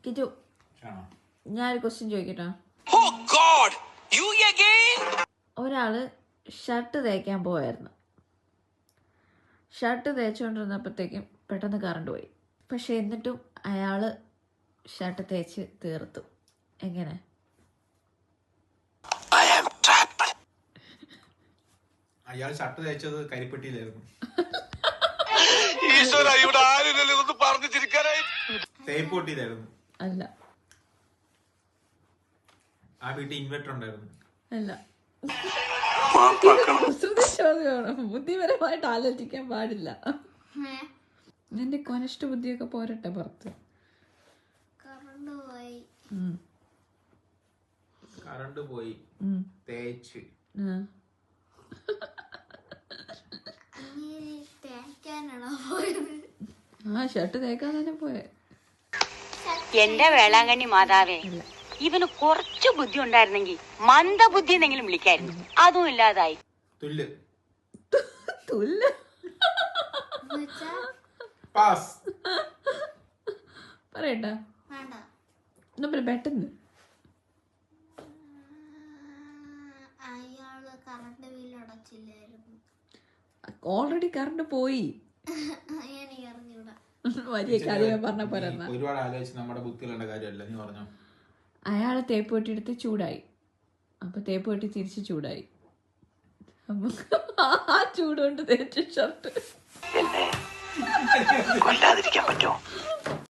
കിറ്റു, ഞാനൊരു ക്വസ്റ്റ്യൻ ചോദിക്കട്ടോ? ഒരാള് ഷർട്ട് തേക്കാൻ പോയായിരുന്നു. ഷർട്ട് തേച്ചുകൊണ്ടിരുന്നപ്പോഴത്തേക്കും പെട്ടെന്ന് കറണ്ട് പോയി. പക്ഷെ എന്നിട്ടും അയാള് ഷർട്ട് തേച്ച് തീർത്തു. എങ്ങനെ? അയാൾ ഷർട്ട് തേച്ചത് കരിപ്പെട്ടിയിലായിരുന്നു. തേപ്പൊട്ടിയിലായിരുന്നു. അല്ല. ആ വീട്ടിൽ ഇൻവെർട്ടർ ഉണ്ടായിരുന്നു. അല്ല. ബുദ്ധിപരമായിട്ട് ആലോചിക്കാൻ പാടില്ല. എന്റെ കൊനഷ്ട ബുദ്ധിയൊക്കെ പോരട്ടെ പുറത്ത്. കറണ്ട് പോയി തേച്ച്. ആ ഷർട്ട് തേക്കാൻ തന്നെ പോയെ. എന്റെ വേളാങ്കണ്ണി മാതാവേ, ഇവന് കുറച്ചു ബുദ്ധി ഉണ്ടായിരുന്നെങ്കിൽ മന്ദബുദ്ധി എന്നെങ്കിലും വിളിക്കായിരുന്നു. അതും ഇല്ലാതായി. തുല്ല് തുല്ല് പറയണ്ട പെട്ടെന്ന്. ഓൾറെഡി കറണ്ട് പോയി. വലിയ കാര്യം പറഞ്ഞ പോലെ ഒരുപാട് ആലോചിച്ച് നമ്മുടെ ബുദ്ധിയിലുള്ള കാര്യമല്ല. നീ പറഞ്ഞോ. അയാളെ തേപ്പ് പെട്ടിയെടുത്ത് ചൂടായി. അപ്പൊ തേപ്പ് പെട്ടി തിരിച്ച് ചൂടായി. അപ്പൊ ആ ചൂടുകൊണ്ട് തേച്ച ഷർട്ട് കൊല്ലാതിരിക്കാൻ പറ്റുമോ?